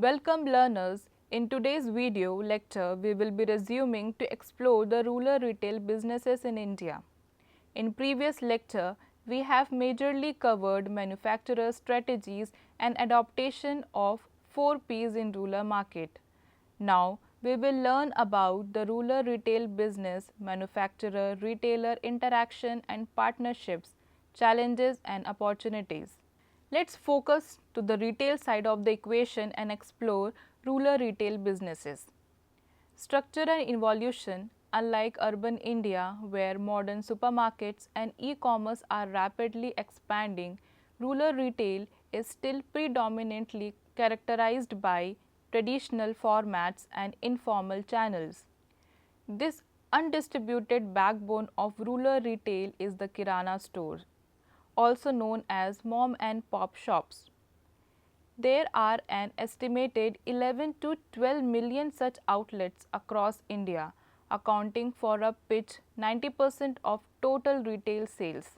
Welcome learners. In today's video lecture, we will be resuming to explore the rural retail businesses in India. In previous lecture, we have majorly covered manufacturer strategies and adaptation of 4 Ps in rural market. Now, we will learn about the rural retail business, manufacturer, retailer interaction and partnerships, challenges and opportunities. Let's focus to the retail side of the equation and explore rural retail businesses. Structure and evolution. Unlike urban India, where modern supermarkets and e-commerce are rapidly expanding, rural retail is still predominantly characterized by traditional formats and informal channels. This undistributed backbone of rural retail is the Kirana store, also known as mom and pop shops. There are an estimated 11 to 12 million such outlets across India, accounting for a pitch 90% of total retail sales.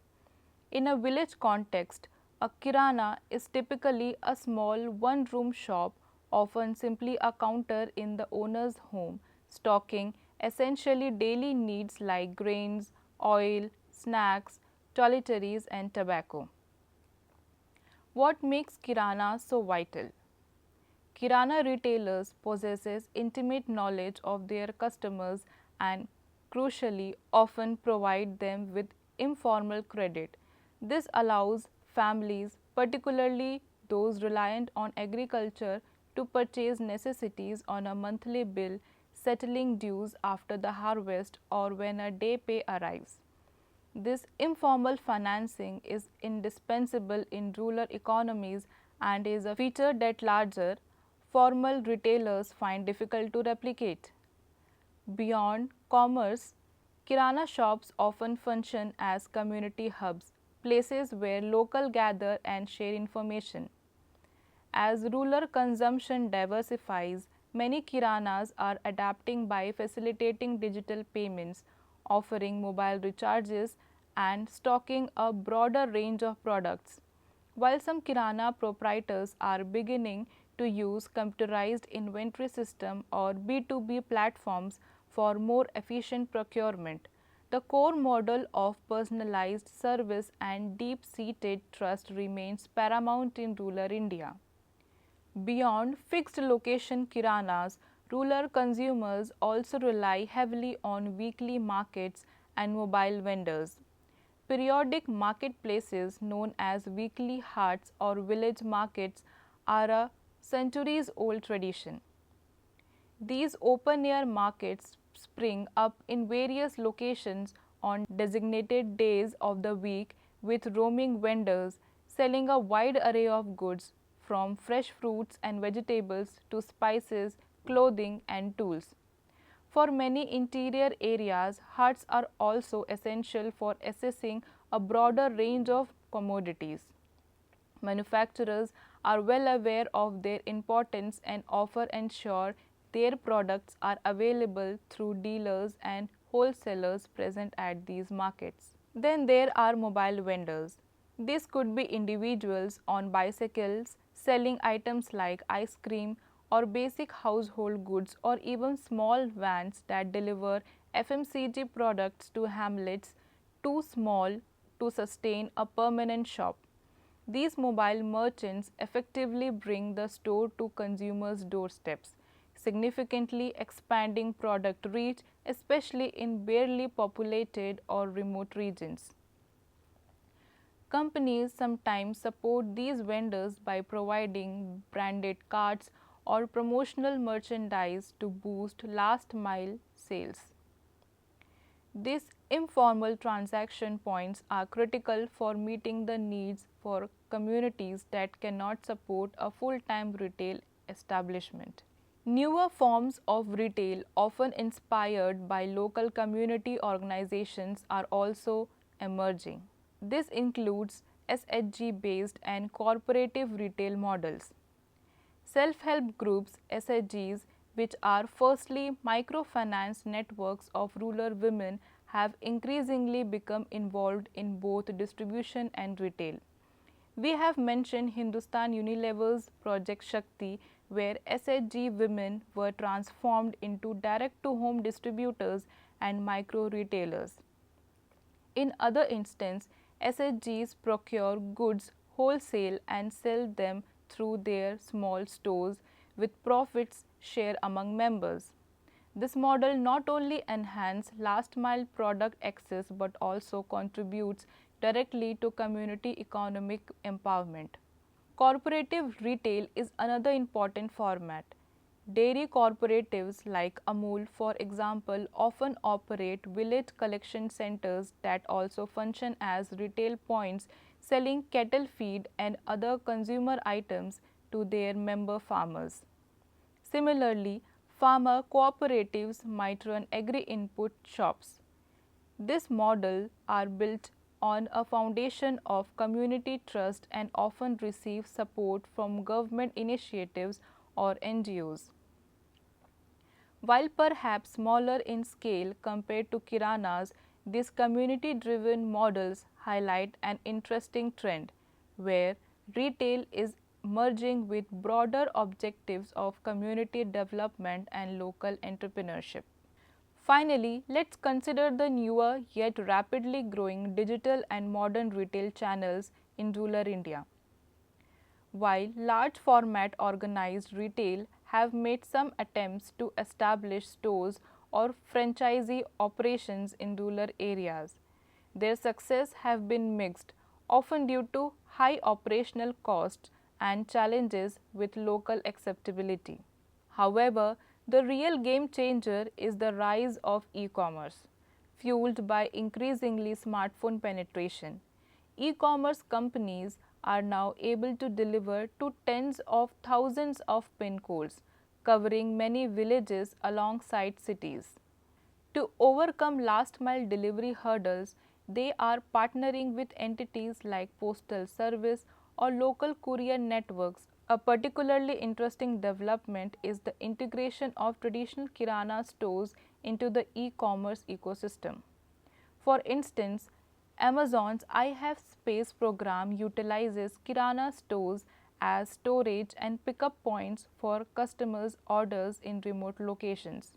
In a village context, a kirana is typically a small one-room shop, often simply a counter in the owner's home, stocking essentially daily needs like grains, oil, snacks, toiletries and tobacco. What makes kirana so vital? Kirana retailers possesses intimate knowledge of their customers and crucially often provide them with informal credit. This allows families, particularly those reliant on agriculture, to purchase necessities on a monthly bill, settling dues after the harvest or when a day pay arrives. This informal financing is indispensable in rural economies and is a feature that larger, formal retailers find difficult to replicate. Beyond commerce, kirana shops often function as community hubs, places where locals gather and share information. As rural consumption diversifies, many kiranas are adapting by facilitating digital payments, offering mobile recharges, and stocking a broader range of products. While some kirana proprietors are beginning to use computerized inventory system or B2B platforms for more efficient procurement, the core model of personalized service and deep-seated trust remains paramount in rural India. Beyond fixed location kiranas, rural consumers also rely heavily on weekly markets and mobile vendors. Periodic marketplaces known as weekly hats or village markets are a centuries old tradition. These open air markets spring up in various locations on designated days of the week with roaming vendors selling a wide array of goods from fresh fruits and vegetables to spices, clothing and tools. For many interior areas, huts are also essential for accessing a broader range of commodities. Manufacturers are well aware of their importance and often ensure their products are available through dealers and wholesalers present at these markets. Then there are mobile vendors. These could be individuals on bicycles selling items like ice cream or basic household goods, or even small vans that deliver FMCG products to hamlets too small to sustain a permanent shop. These mobile merchants effectively bring the store to consumers' doorsteps, significantly expanding product reach, especially in barely populated or remote regions. Companies sometimes support these vendors by providing branded cards or promotional merchandise to boost last mile sales. These informal transaction points are critical for meeting the needs for communities that cannot support a full-time retail establishment. Newer forms of retail, often inspired by local community organizations, are also emerging. This includes SHG based and cooperative retail models. Self-help groups (SHGs), which are firstly microfinance networks of rural women, have increasingly become involved in both distribution and retail. We have mentioned Hindustan Unilever's Project Shakti, where SHG women were transformed into direct-to-home distributors and micro-retailers. In other instances, SHGs procure goods wholesale and sell them through their small stores with profits share among members. This model not only enhances last mile product access but also contributes directly to community economic empowerment. Cooperative retail is another important format. Dairy cooperatives like Amul, for example, often operate village collection centers that also function as retail points selling cattle feed and other consumer items to their member farmers. Similarly, farmer cooperatives might run agri-input shops. This model are built on a foundation of community trust and often receive support from government initiatives or NGOs. While perhaps smaller in scale compared to Kiranas, these community-driven models highlight an interesting trend where retail is merging with broader objectives of community development and local entrepreneurship. Finally, let's consider the newer yet rapidly growing digital and modern retail channels in rural India. While large format organized retail have made some attempts to establish stores or franchisee operations in rural areas, their success have been mixed, often due to high operational costs and challenges with local acceptability. However, the real game changer is the rise of e-commerce, fueled by increasingly smartphone penetration. E-commerce companies are now able to deliver to tens of thousands of pin codes, covering many villages alongside cities. To overcome last mile delivery hurdles, they are partnering with entities like Postal Service or local courier networks. A particularly interesting development is the integration of traditional Kirana stores into the e-commerce ecosystem. For instance, Amazon's I Have Space program utilizes Kirana stores as storage and pickup points for customers' orders in remote locations.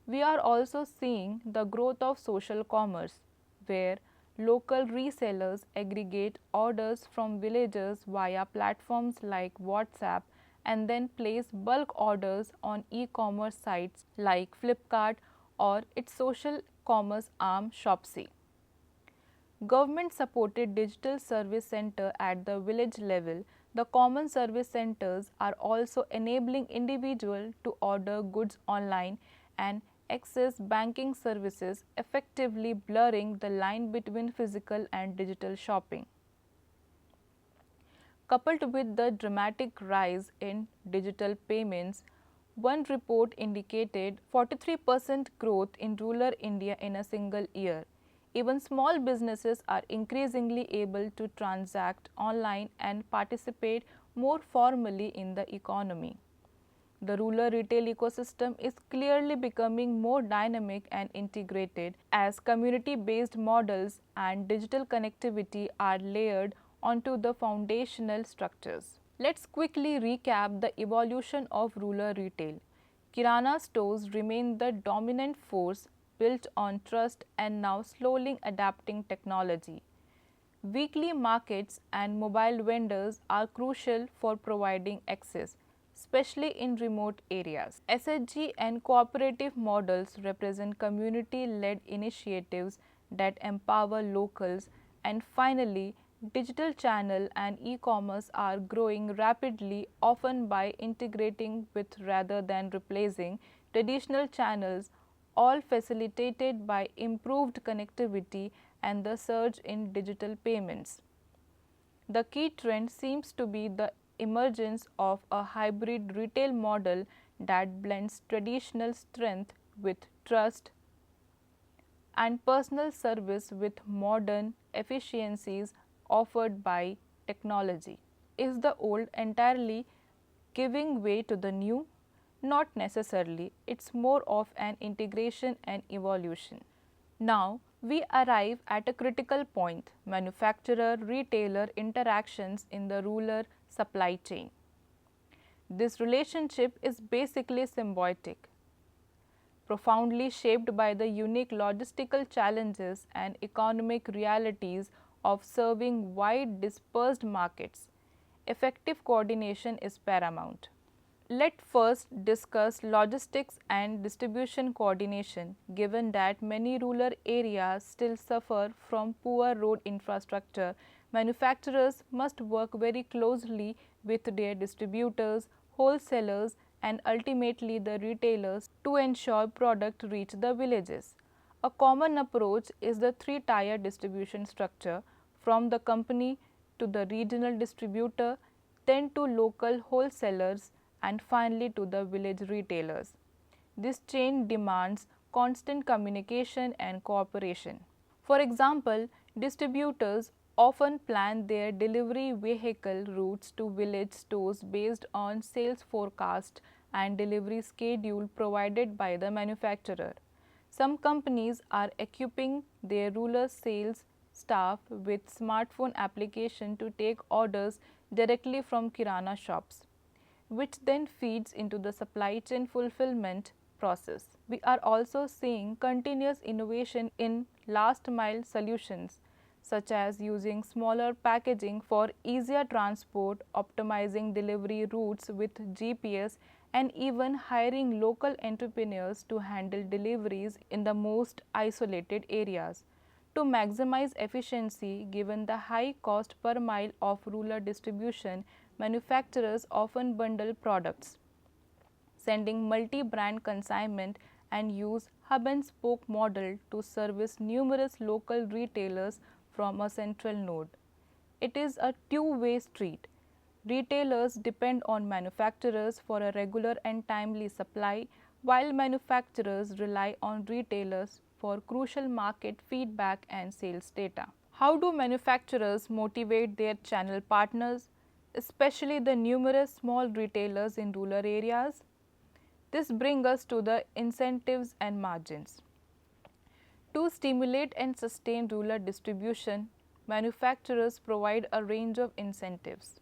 We are also seeing the growth of social commerce, where local resellers aggregate orders from villagers via platforms like WhatsApp and then place bulk orders on e-commerce sites like Flipkart or its social commerce arm Shopsy. Government supported digital service center at the village level, the common service centers are also enabling individuals to order goods online and access banking services, effectively blurring the line between physical and digital shopping. Coupled with the dramatic rise in digital payments, one report indicated 43% growth in rural India in a single year. Even small businesses are increasingly able to transact online and participate more formally in the economy. The rural retail ecosystem is clearly becoming more dynamic and integrated as community-based models and digital connectivity are layered onto the foundational structures. Let's quickly recap the evolution of rural retail. Kirana stores remain the dominant force built on trust and now slowly adapting technology. Weekly markets and mobile vendors are crucial for providing access, especially in remote areas. SHG and cooperative models represent community-led initiatives that empower locals, and finally, digital channel and e-commerce are growing rapidly, often by integrating with rather than replacing traditional channels, all facilitated by improved connectivity and the surge in digital payments. The key trend seems to be the emergence of a hybrid retail model that blends traditional strength with trust and personal service with modern efficiencies offered by technology. Is the old entirely giving way to the new? Not necessarily, it's more of an integration and evolution. Now, we arrive at a critical point, manufacturer-retailer interactions in the rural supply chain. This relationship is basically symbiotic, profoundly shaped by the unique logistical challenges and economic realities of serving wide dispersed markets. Effective coordination is paramount. Let's first discuss logistics and distribution coordination, given that many rural areas still suffer from poor road infrastructure. Manufacturers must work very closely with their distributors, wholesalers, and ultimately the retailers to ensure product reach the villages. A common approach is the three-tier distribution structure, from the company to the regional distributor, then to local wholesalers, and finally to the village retailers. This chain demands constant communication and cooperation. For example, distributors often plan their delivery vehicle routes to village stores based on sales forecast and delivery schedule provided by the manufacturer. Some companies are equipping their rural sales staff with smartphone application to take orders directly from kirana shops, which then feeds into the supply chain fulfillment process. We are also seeing continuous innovation in last mile solutions, such as using smaller packaging for easier transport, optimizing delivery routes with GPS, and even hiring local entrepreneurs to handle deliveries in the most isolated areas. To maximize efficiency, given the high cost per mile of rural distribution, manufacturers often bundle products, sending multi-brand consignment, and use hub and spoke model to service numerous local retailers from a central node. It is a two-way street. Retailers depend on manufacturers for a regular and timely supply, while manufacturers rely on retailers for crucial market feedback and sales data. How do manufacturers motivate their channel partners, especially the numerous small retailers in rural areas? This brings us to the incentives and margins. To stimulate and sustain rural distribution, manufacturers provide a range of incentives.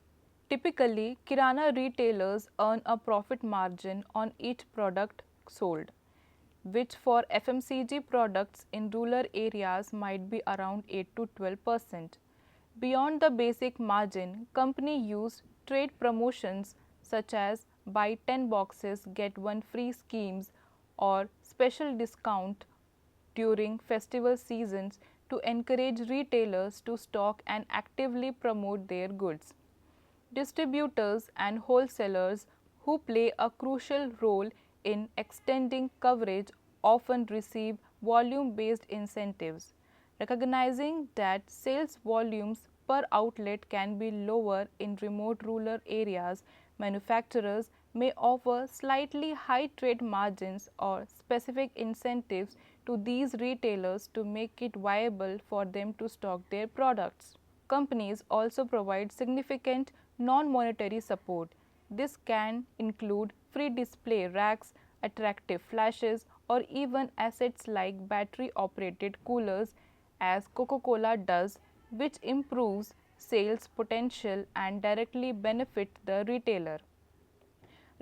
Typically, kirana retailers earn a profit margin on each product sold, which for FMCG products in rural areas might be around 8 to 12%. Beyond the basic margin, companies use trade promotions such as buy 10 boxes get one free schemes or special discount during festival seasons to encourage retailers to stock and actively promote their goods. Distributors and wholesalers, who play a crucial role in extending coverage, often receive volume-based incentives. Recognizing that sales volumes per outlet can be lower in remote rural areas, manufacturers may offer slightly high trade margins or specific incentives to these retailers to make it viable for them to stock their products. Companies also provide significant non-monetary support. This can include free display racks, attractive flashes, or even assets like battery-operated coolers, as Coca-Cola does, which improves sales potential and directly benefit the retailer.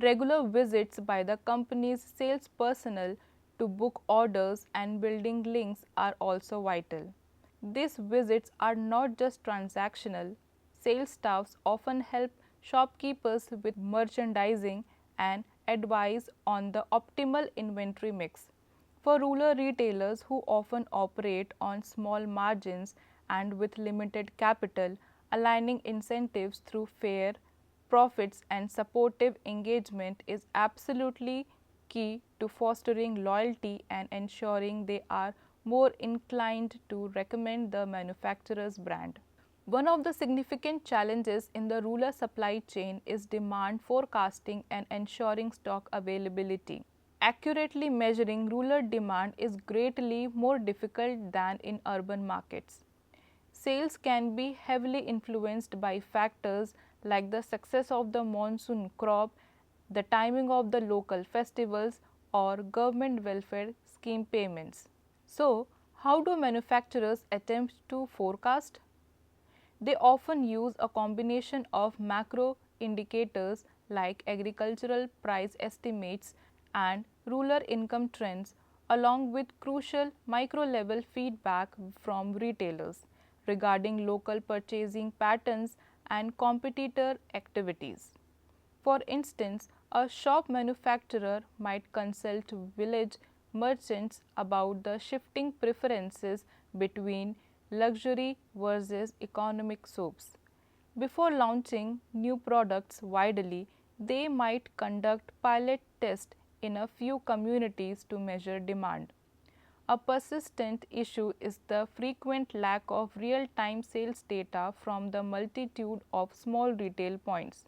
Regular visits by the company's sales personnel to book orders and building links are also vital. These visits are not just transactional. Sales staffs often help shopkeepers with merchandising and advise on the optimal inventory mix. For rural retailers who often operate on small margins and with limited capital, aligning incentives through fair profits and supportive engagement is absolutely key to fostering loyalty and ensuring they are more inclined to recommend the manufacturer's brand. One of the significant challenges in the rural supply chain is demand forecasting and ensuring stock availability. Accurately measuring rural demand is greatly more difficult than in urban markets. Sales can be heavily influenced by factors like the success of the monsoon crop, the timing of the local festivals, or government welfare scheme payments. So, how do manufacturers attempt to forecast? They often use a combination of macro indicators like agricultural price estimates and rural income trends, along with crucial micro-level feedback from retailers regarding local purchasing patterns and competitor activities. For instance, a shop manufacturer might consult village merchants about the shifting preferences between luxury versus economic soaps. Before launching new products widely, they might conduct pilot tests in a few communities to measure demand. A persistent issue is the frequent lack of real-time sales data from the multitude of small retail points.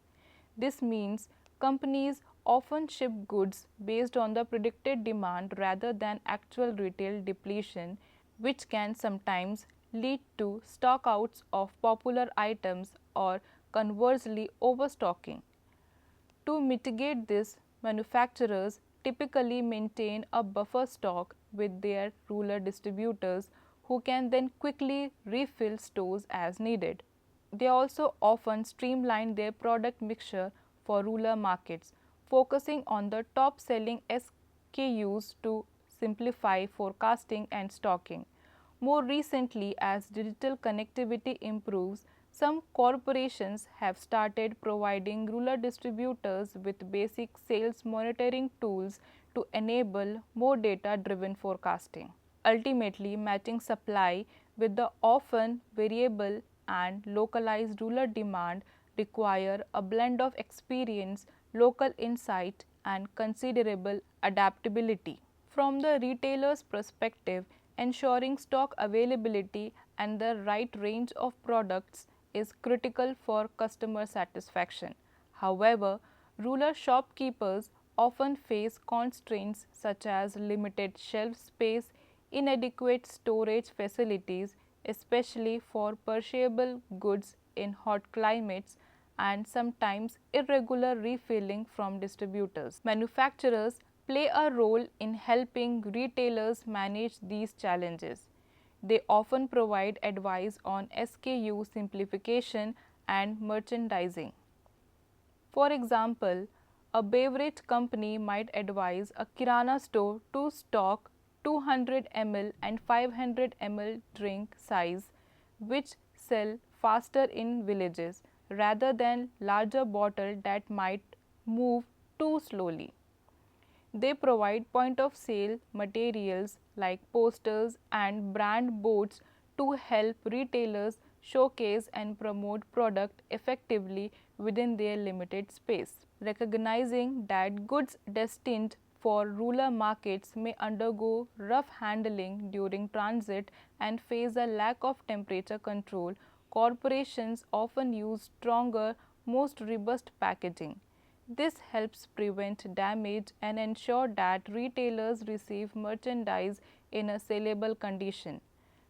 This means companies often ship goods based on the predicted demand rather than actual retail depletion, which can sometimes lead to stockouts of popular items or conversely overstocking. To mitigate this, manufacturers typically maintain a buffer stock with their rural distributors who can then quickly refill stores as needed. They also often streamline their product mixture for rural markets, focusing on the top selling SKUs to simplify forecasting and stocking. More recently, as digital connectivity improves, some corporations have started providing rural distributors with basic sales monitoring tools to enable more data driven forecasting. Ultimately, matching supply with the often variable and localized rural demand require a blend of experience, local insight, and considerable adaptability. From the retailer's perspective, ensuring stock availability and the right range of products is critical for customer satisfaction. However, rural shopkeepers often face constraints such as limited shelf space, inadequate storage facilities, especially for perishable goods in hot climates, and sometimes irregular refilling from distributors. Manufacturers play a role in helping retailers manage these challenges. They often provide advice on SKU simplification and merchandising. For example, a beverage company might advise a kirana store to stock 200 ml and 500 ml drink size, which sell faster in villages rather than larger bottle that might move too slowly. They provide point of sale materials like posters and brand boards to help retailers showcase and promote product effectively within their limited space. Recognizing that goods destined for rural markets may undergo rough handling during transit and face a lack of temperature control, corporations often use stronger, most robust packaging. This helps prevent damage and ensure that retailers receive merchandise in a sellable condition.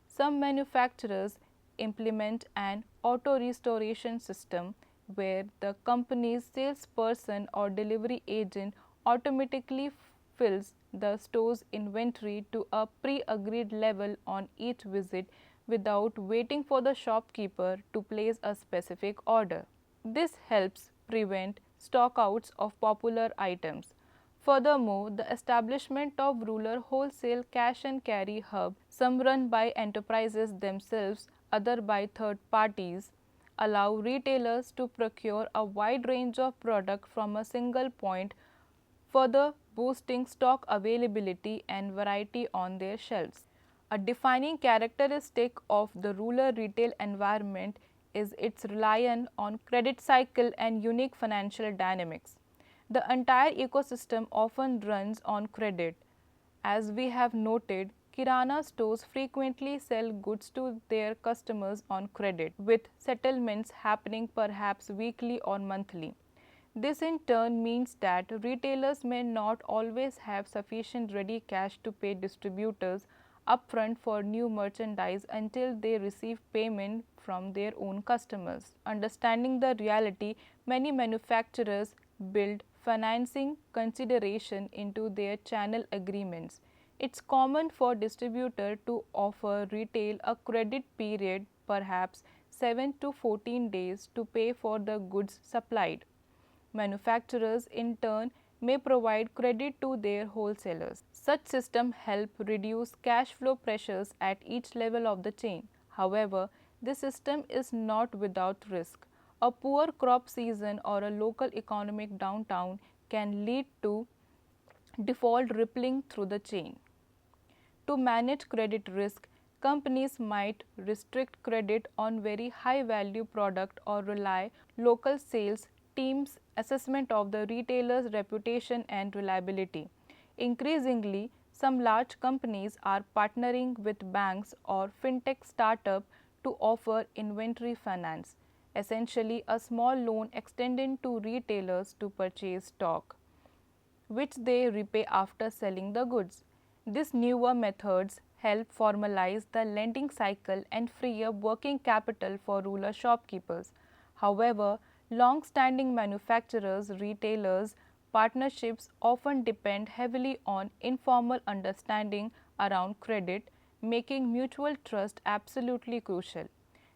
Some manufacturers implement an auto restoration system where the company's salesperson or delivery agent automatically fills the store's inventory to a pre-agreed level on each visit without waiting for the shopkeeper to place a specific order. This helps prevent stockouts of popular items. Furthermore, the establishment of rural wholesale cash and carry hub, some run by enterprises themselves, other by third parties, allow retailers to procure a wide range of product from a single point, further boosting stock availability and variety on their shelves. A defining characteristic of the rural retail environment is its reliance on credit cycle and unique financial dynamics. The entire ecosystem often runs on credit. As we have noted, kirana stores frequently sell goods to their customers on credit, with settlements happening perhaps weekly or monthly. This in turn means that retailers may not always have sufficient ready cash to pay distributors upfront for new merchandise until they receive payment from their own customers. Understanding the reality, many manufacturers build financing consideration into their channel agreements. It's common for distributor to offer retail a credit period, perhaps 7 to 14 days, to pay for the goods supplied. Manufacturers in turn may provide credit to their wholesalers. Such systems help reduce cash flow pressures at each level of the chain. However, this system is not without risk. A poor crop season or a local economic downturn can lead to default rippling through the chain. To manage credit risk, companies might restrict credit on very high value product or rely local sales teams assessment of the retailer's reputation and reliability. Increasingly, some large companies are partnering with banks or fintech startup to offer inventory finance, essentially a small loan extended to retailers to purchase stock, which they repay after selling the goods. These newer methods help formalize the lending cycle and free up working capital for rural shopkeepers. However, long-standing manufacturers, retailers, partnerships often depend heavily on informal understanding around credit, making mutual trust absolutely crucial.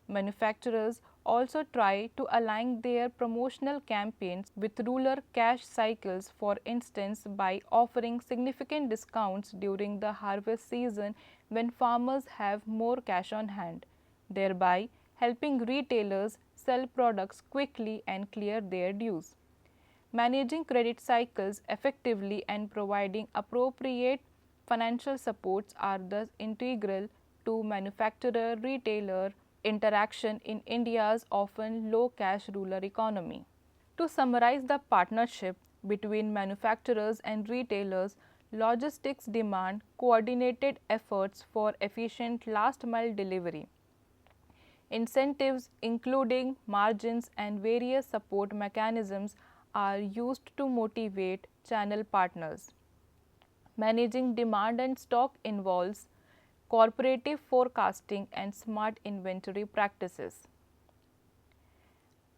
Manufacturers also try to align their promotional campaigns with rural cash cycles, for instance, by offering significant discounts during the harvest season when farmers have more cash on hand, thereby helping retailers sell products quickly and clear their dues. Managing credit cycles effectively and providing appropriate financial supports are thus integral to manufacturer retailer interaction in India's often low cash rural economy. To summarize the partnership between manufacturers and retailers, logistics demand coordinated efforts for efficient last mile delivery. Incentives, including margins and various support mechanisms, are used to motivate channel partners. Managing demand and stock involves cooperative forecasting and smart inventory practices.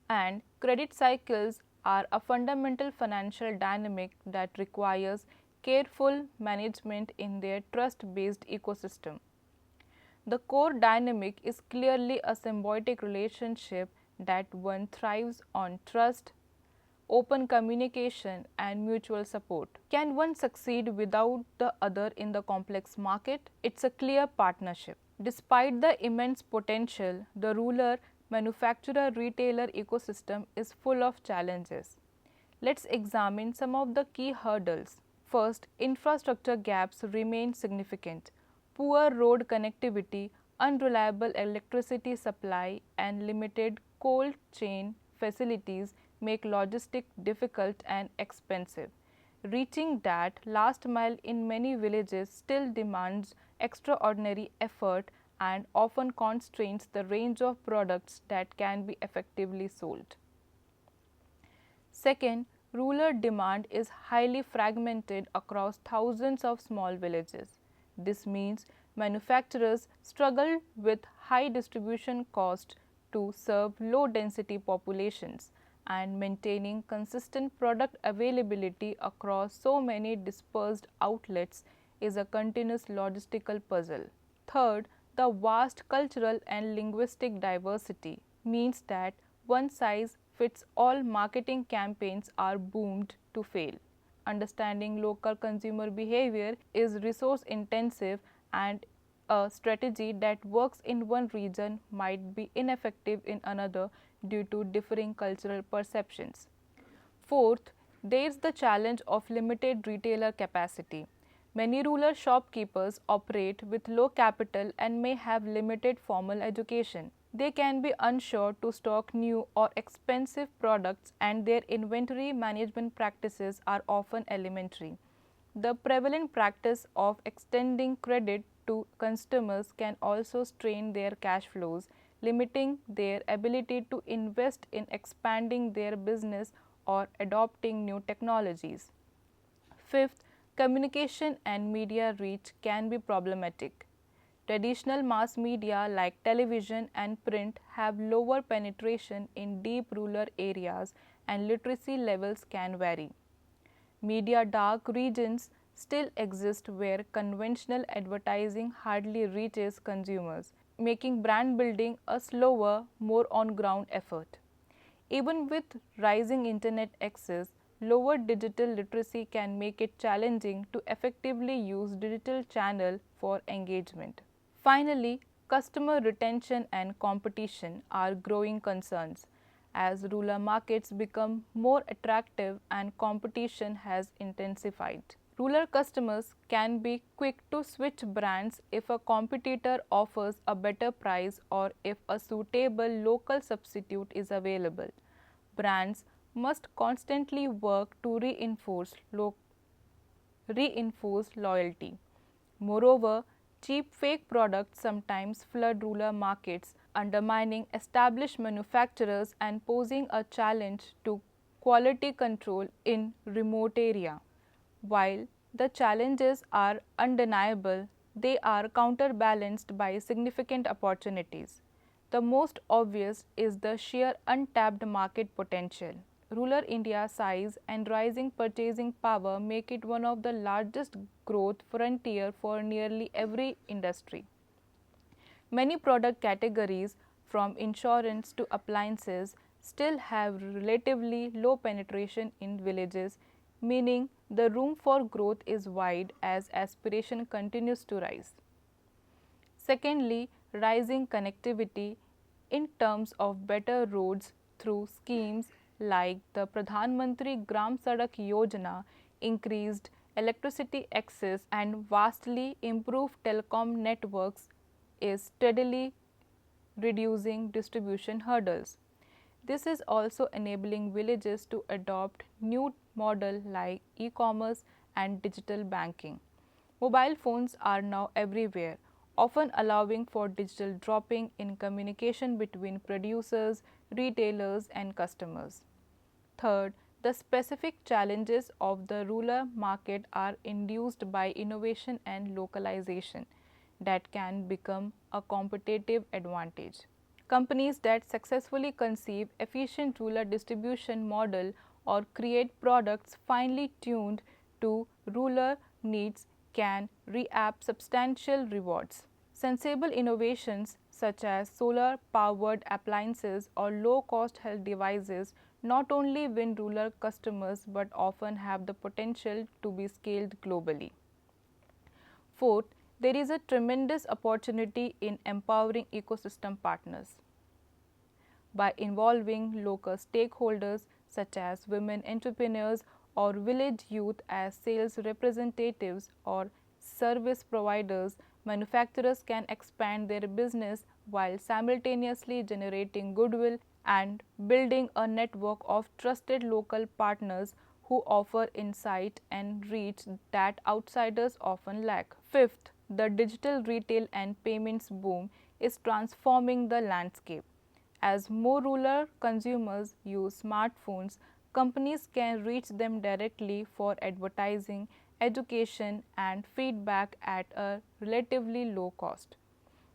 And credit cycles are a fundamental financial dynamic that requires careful management in their trust-based ecosystem. The core dynamic is clearly a symbiotic relationship that one thrives on trust, open communication, and mutual support. Can one succeed without the other in the complex market? It's a clear partnership. Despite the immense potential, the rural manufacturer retailer ecosystem is full of challenges. Let's examine some of the key hurdles. First, infrastructure gaps remain significant. Poor road connectivity, unreliable electricity supply, and limited cold chain facilities make logistics difficult and expensive. Reaching that last mile in many villages still demands extraordinary effort and often constrains the range of products that can be effectively sold. Second, rural demand is highly fragmented across thousands of small villages. This means manufacturers struggle with high distribution costs to serve low density populations, and maintaining consistent product availability across so many dispersed outlets is a continuous logistical puzzle. Third, the vast cultural and linguistic diversity means that one size fits all marketing campaigns are doomed to fail. Understanding local consumer behavior is resource intensive, and a strategy that works in one region might be ineffective in another due to differing cultural perceptions. Fourth, there is the challenge of limited retailer capacity. Many rural shopkeepers operate with low capital and may have limited formal education. They can be unsure to stock new or expensive products, and their inventory management practices are often elementary. The prevalent practice of extending credit to customers can also strain their cash flows, limiting their ability to invest in expanding their business or adopting new technologies. Fifth, communication and media reach can be problematic. Traditional mass media like television and print have lower penetration in deep rural areas, and literacy levels can vary. Media dark regions still exist where conventional advertising hardly reaches consumers, making brand building a slower, more on ground effort. Even with rising internet access, lower digital literacy can make it challenging to effectively use digital channel for engagement. Finally, customer retention and competition are growing concerns as rural markets become more attractive and competition has intensified. Rural customers can be quick to switch brands if a competitor offers a better price or if a suitable local substitute is available. Brands must constantly work to reinforce loyalty. Moreover, cheap fake products sometimes flood rural markets, undermining established manufacturers and posing a challenge to quality control in remote areas. While the challenges are undeniable, they are counterbalanced by significant opportunities. The most obvious is the sheer untapped market potential. Rural India's size and rising purchasing power make it one of the largest growth frontier for nearly every industry. Many product categories, from insurance to appliances, still have relatively low penetration in villages, meaning the room for growth is wide as aspiration continues to rise. Secondly, rising connectivity in terms of better roads through schemes like the Pradhan Mantri Gram Sadak Yojana, increased electricity access and vastly improved telecom networks is steadily reducing distribution hurdles. This is also enabling villages to adopt new models like e-commerce and digital banking. Mobile phones are now everywhere, often allowing for digital dropping in communication between producers, retailers, and customers. Third, the specific challenges of the rural market are induced by innovation and localization that can become a competitive advantage. Companies that successfully conceive efficient rural distribution model or create products finely tuned to rural needs can reap substantial rewards. Sensible innovations such as solar powered appliances or low cost health devices not only win rural customers but often have the potential to be scaled globally. Fourth, there is a tremendous opportunity in empowering ecosystem partners. By involving local stakeholders such as women entrepreneurs or village youth as sales representatives or service providers, manufacturers can expand their business while simultaneously generating goodwill and building a network of trusted local partners who offer insight and reach that outsiders often lack. Fifth, the digital retail and payments boom is transforming the landscape. As more rural consumers use smartphones, companies can reach them directly for advertising, education, and feedback at a relatively low cost.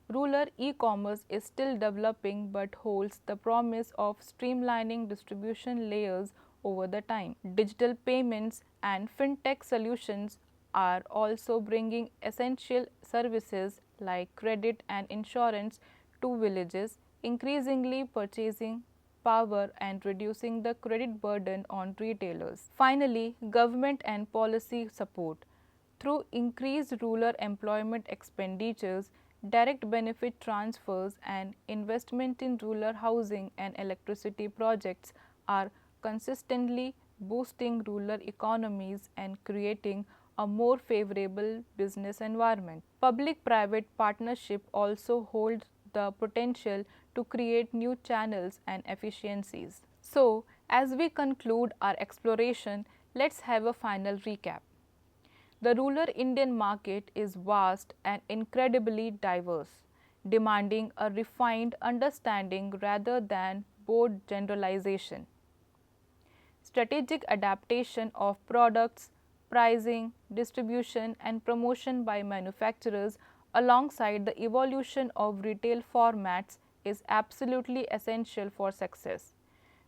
Rural e-commerce is still developing but holds the promise of streamlining distribution layers over the time. Digital payments and fintech solutions are also bringing essential services like credit and insurance to villages, increasingly purchasing power and reducing the credit burden on retailers. Finally, government and policy support. Through increased rural employment expenditures, direct benefit transfers, and investment in rural housing and electricity projects are consistently boosting rural economies and creating a more favorable business environment. Public private partnership also hold the potential to create new channels and efficiencies. So, as we conclude our exploration, let's have a final recap. The rural Indian market is vast and incredibly diverse, demanding a refined understanding rather than broad generalization. Strategic adaptation of products, pricing, distribution, and promotion by manufacturers alongside the evolution of retail formats is absolutely essential for success.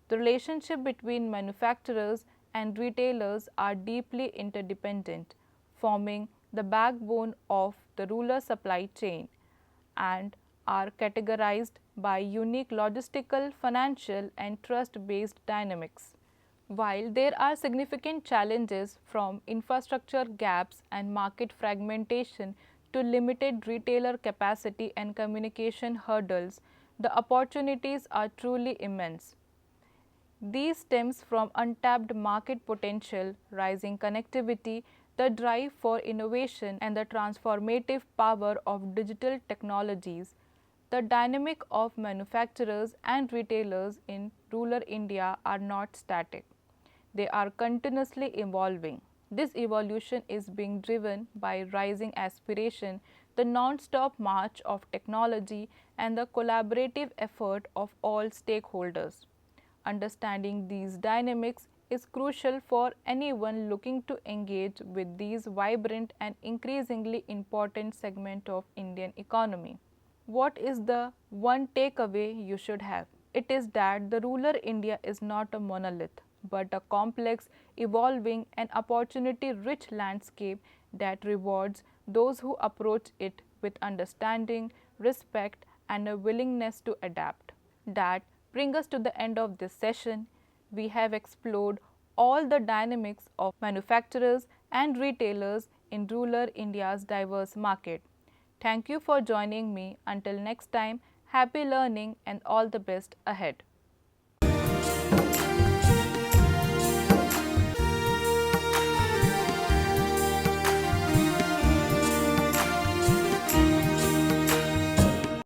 The relationship between manufacturers and retailers are deeply interdependent, forming the backbone of the rural supply chain, and are categorized by unique logistical, financial, and trust based dynamics. While there are significant challenges from infrastructure gaps and market fragmentation to limited retailer capacity and communication hurdles, the opportunities are truly immense. These stems from untapped market potential, rising connectivity, the drive for innovation and the transformative power of digital technologies. The dynamic of manufacturers and retailers in rural India are not static. They are continuously evolving. This evolution is being driven by rising aspiration, the non-stop march of technology and the collaborative effort of all stakeholders. Understanding these dynamics is crucial for anyone looking to engage with these vibrant and increasingly important segment of Indian economy. What is the one takeaway you should have? It is that the rural India is not a monolith, but a complex, evolving, and opportunity rich landscape that rewards those who approach it with understanding, respect, and a willingness to adapt. That brings us to the end of this session. We have explored all the dynamics of manufacturers and retailers in rural India's diverse market. Thank you for joining me. Until next time, happy learning and all the best ahead.